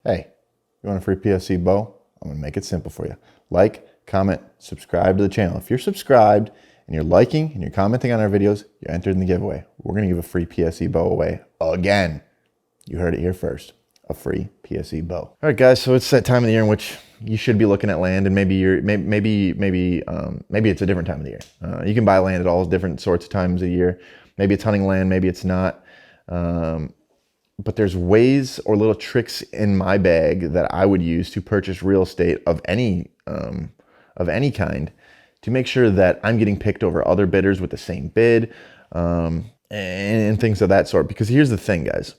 Hey, you want a free PSC bow? I'm gonna make it simple for you. Like, comment, subscribe to the channel. If you're subscribed and you're liking and you're commenting on our videos, you're entered in the giveaway. We're gonna give a free PSC bow away again. You heard it here first. A free PSC bow. All right, guys. So it's that time of the year in which you should be looking at land, and maybe it's a different time of the year. You can buy land at all different sorts of times of year. Maybe it's hunting land, maybe it's not. But there's ways or little tricks in my bag that I would use to purchase real estate of any kind to make sure that I'm getting picked over other bidders with the same bid, and things of that sort. Because here's the thing, guys.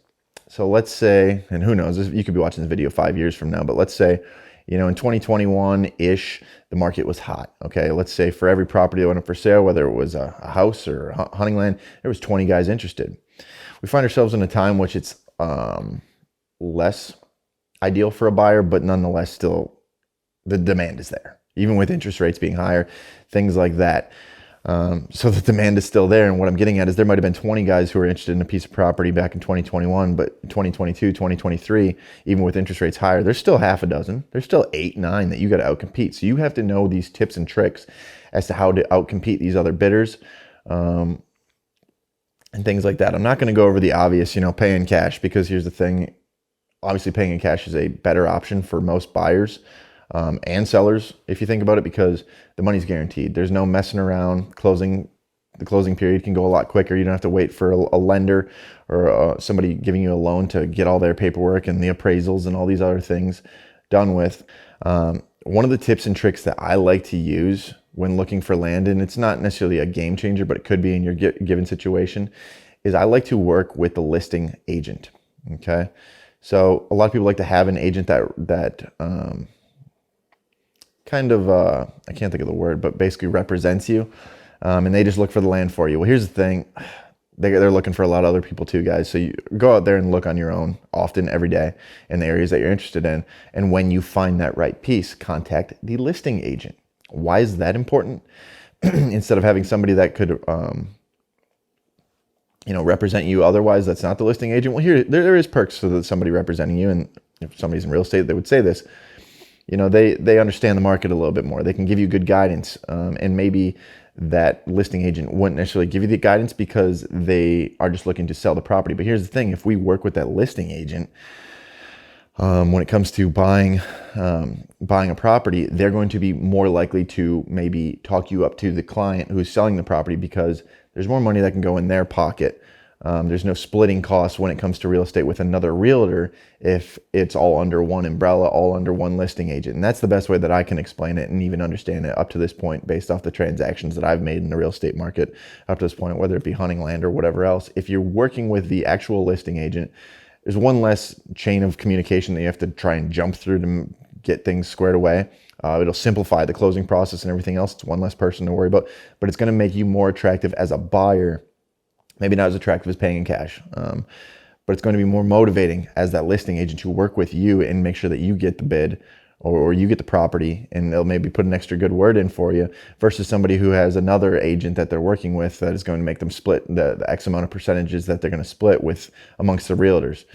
So let's say, and who knows, you could be watching this video 5 years from now, but let's say, in 2021-ish, the market was hot. Okay, let's say for every property that went up for sale, whether it was a house or hunting land, there was 20 guys interested. We find ourselves in a time which it's less ideal for a buyer, but nonetheless, still the demand is there, even with interest rates being higher, things like that. So the demand is still there. And what I'm getting at is there might have been 20 guys who were interested in a piece of property back in 2021, but 2022, 2023, even with interest rates higher, there's still half a dozen. There's still 8, 9 that you got to outcompete. So you have to know these tips and tricks as to how to outcompete these other bidders. And things like that. I'm not going to go over the obvious, pay in cash, because here's the thing. Obviously, paying in cash is a better option for most buyers and sellers, if you think about it, because the money's guaranteed. There's no messing around. The closing period can go a lot quicker. You don't have to wait for a lender or somebody giving you a loan to get all their paperwork and the appraisals and all these other things done with. One of the tips and tricks that I like to use when looking for land, and it's not necessarily a game changer, but it could be in your given situation, is I like to work with the listing agent. Okay, so a lot of people like to have an agent that kind of I can't think of the word, but basically represents you, and they just look for the land for you. Well, here's the thing. They're looking for a lot of other people too, guys. So you go out there and look on your own, often every day, in the areas that you're interested in. And when you find that right piece, contact the listing agent. Why is that important? Instead of having somebody that could, represent you otherwise, that's not the listing agent. Well, there is perks to somebody representing you. And if somebody's in real estate, they would say this. They understand the market a little bit more. They can give you good guidance, and maybe that listing agent wouldn't necessarily give you the guidance because they are just looking to sell the property. But here's the thing. If we work with that listing agent, when it comes to buying a property, they're going to be more likely to maybe talk you up to the client who's selling the property, because there's more money that can go in their pocket. There's no splitting costs when it comes to real estate with another realtor if it's all under one umbrella, all under one listing agent. And that's the best way that I can explain it and even understand it up to this point, based off the transactions that I've made in the real estate market up to this point, whether it be hunting land or whatever else. If you're working with the actual listing agent, there's one less chain of communication that you have to try and jump through to get things squared away. It'll simplify the closing process and everything else. It's one less person to worry about, but it's going to make you more attractive as a buyer. Maybe not as attractive as paying in cash, but it's going to be more motivating as that listing agent to work with you and make sure that you get the bid or you get the property, and they'll maybe put an extra good word in for you, versus somebody who has another agent that they're working with that is going to make them split the X amount of percentages that they're going to split with amongst the realtors.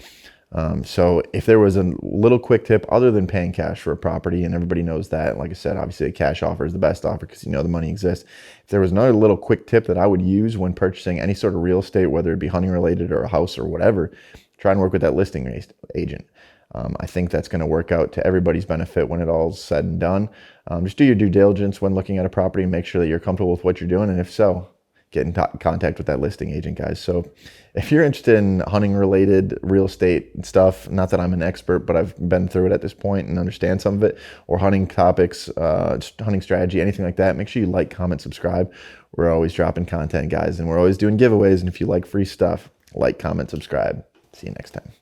So if there was a little quick tip other than paying cash for a property, and everybody knows that, like I said, obviously a cash offer is the best offer because the money exists. If there was another little quick tip that I would use when purchasing any sort of real estate, whether it be hunting related or a house or whatever, try and work with that listing agent. I think that's going to work out to everybody's benefit when it all's said and done. Just do your due diligence when looking at a property and make sure that you're comfortable with what you're doing. And if so, get in contact with that listing agent, guys. So if you're interested in hunting related real estate stuff, not that I'm an expert, but I've been through it at this point and understand some of it, or hunting topics, just hunting strategy, anything like that, make sure you like, comment, subscribe. We're always dropping content, guys, and we're always doing giveaways. And if you like free stuff, like, comment, subscribe. See you next time.